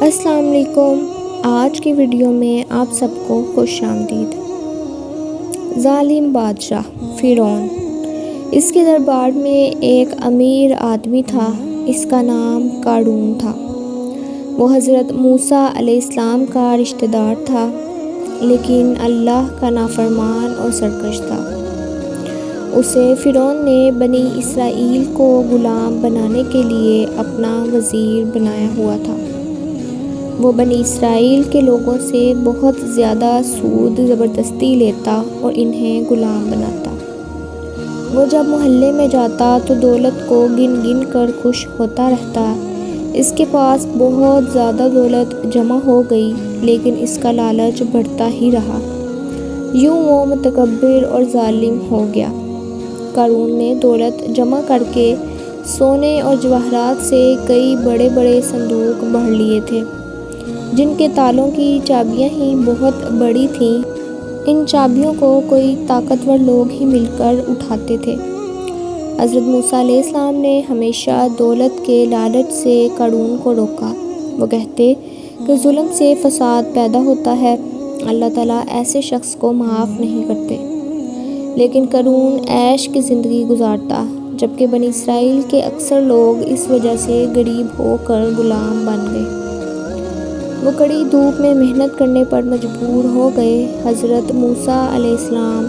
السلام علیکم۔ آج کی ویڈیو میں آپ سب کو خوش آمدید۔ ظالم بادشاہ فرعون، اس کے دربار میں ایک امیر آدمی تھا، اس کا نام قارون تھا۔ وہ حضرت موسیٰ علیہ السلام کا رشتہ دار تھا، لیکن اللہ کا نافرمان اور سرکش تھا۔ اسے فرعون نے بنی اسرائیل کو غلام بنانے کے لیے اپنا وزیر بنایا ہوا تھا۔ وہ بنی اسرائیل کے لوگوں سے بہت زیادہ سود زبردستی لیتا اور انہیں غلام بناتا۔ وہ جب محلے میں جاتا تو دولت کو گن گن کر خوش ہوتا رہتا۔ اس کے پاس بہت زیادہ دولت جمع ہو گئی، لیکن اس کا لالچ بڑھتا ہی رہا۔ یوں وہ متکبر اور ظالم ہو گیا۔ قارون نے دولت جمع کر کے سونے اور جواہرات سے کئی بڑے بڑے صندوق بھر لیے تھے، جن کے تالوں کی چابیاں ہی بہت بڑی تھیں۔ ان چابیوں کو کوئی طاقتور لوگ ہی مل کر اٹھاتے تھے۔ حضرت موسیٰ علیہ السلام نے ہمیشہ دولت کے لالچ سے قارون کو روکا۔ وہ کہتے کہ ظلم سے فساد پیدا ہوتا ہے، اللہ تعالیٰ ایسے شخص کو معاف نہیں کرتے۔ لیکن قارون عیش کی زندگی گزارتا، جبکہ بنی اسرائیل کے اکثر لوگ اس وجہ سے غریب ہو کر غلام بن گئے۔ وہ کڑی دھوپ میں محنت کرنے پر مجبور ہو گئے۔ حضرت موسیٰ علیہ السلام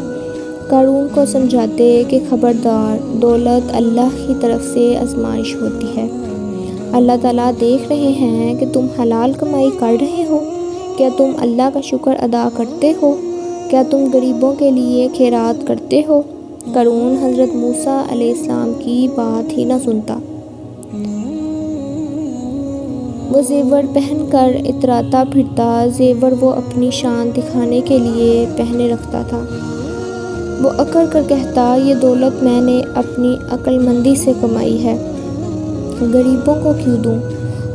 قارون کو سمجھاتے کہ خبردار، دولت اللہ کی طرف سے آزمائش ہوتی ہے۔ اللہ تعالیٰ دیکھ رہے ہیں کہ تم حلال کمائی کر رہے ہو، کیا تم اللہ کا شکر ادا کرتے ہو، کیا تم غریبوں کے لیے خیرات کرتے ہو؟ قارون حضرت موسیٰ علیہ السلام کی بات ہی نہ سنتا۔ وہ زیور پہن کر اتراتا پھرتا۔ زیور وہ اپنی شان دکھانے کے لیے پہنے رکھتا تھا۔ وہ اکڑ کر کہتا، یہ دولت میں نے اپنی عقل مندی سے کمائی ہے، غریبوں کو کیوں دوں؟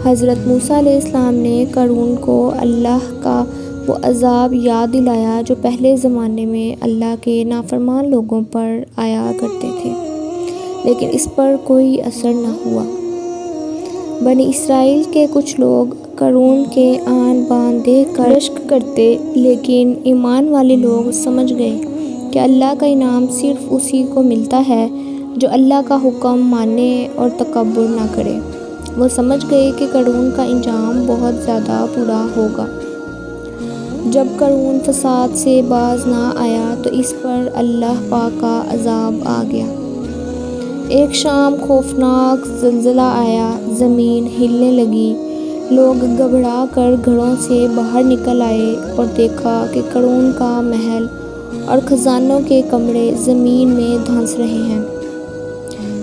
حضرت موسیٰ علیہ السلام نے قارون کو اللہ کا وہ عذاب یاد دلایا جو پہلے زمانے میں اللہ کے نافرمان لوگوں پر آیا کرتے تھے، لیکن اس پر کوئی اثر نہ ہوا۔ بنی اسرائیل کے کچھ لوگ قارون کے آن بان دیکھ کر رشک کرتے، لیکن ایمان والے لوگ سمجھ گئے کہ اللہ کا انعام صرف اسی کو ملتا ہے جو اللہ کا حکم مانے اور تکبر نہ کرے۔ وہ سمجھ گئے کہ قارون کا انجام بہت زیادہ برا ہوگا۔ جب قارون فساد سے باز نہ آیا تو اس پر اللہ پاک کا عذاب آ گیا۔ ایک شام خوفناک زلزلہ آیا، زمین ہلنے لگی، لوگ گھبرا کر گھروں سے باہر نکل آئے اور دیکھا کہ قارون کا محل اور خزانوں کے کمرے زمین میں دھنس رہے ہیں۔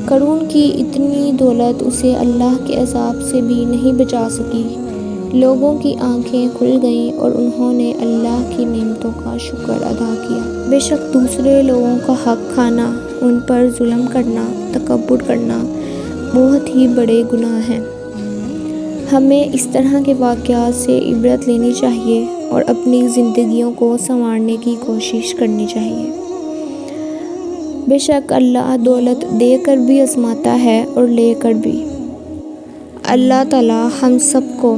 قارون کی اتنی دولت اسے اللہ کے عذاب سے بھی نہیں بچا سکی۔ لوگوں کی آنکھیں کھل گئیں اور انہوں نے اللہ کی نعمتوں کا شکر ادا کیا۔ بے شک دوسرے لوگوں کا حق کھانا، ان پر ظلم کرنا، تکبر کرنا بہت ہی بڑے گناہ ہیں۔ ہمیں اس طرح کے واقعات سے عبرت لینی چاہیے اور اپنی زندگیوں کو سنوارنے کی کوشش کرنی چاہیے۔ بے شک اللہ دولت دے کر بھی آزماتا ہے اور لے کر بھی۔ اللہ تعالیٰ ہم سب کو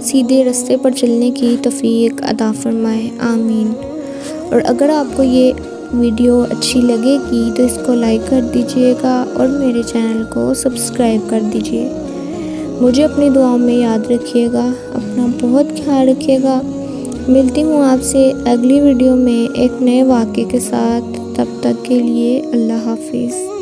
سیدھے راستے پر چلنے کی توفیق عطا فرمائے، آمین۔ اور اگر آپ کو یہ ویڈیو اچھی لگے گی تو اس کو لائک کر دیجیے گا اور میرے چینل کو سبسکرائب کر دیجیے۔ مجھے اپنی دعاؤں میں یاد رکھیے گا، اپنا بہت خیال رکھیے گا۔ ملتی ہوں آپ سے اگلی ویڈیو میں ایک نئے واقعے کے ساتھ، تب تک کے لیے اللہ حافظ۔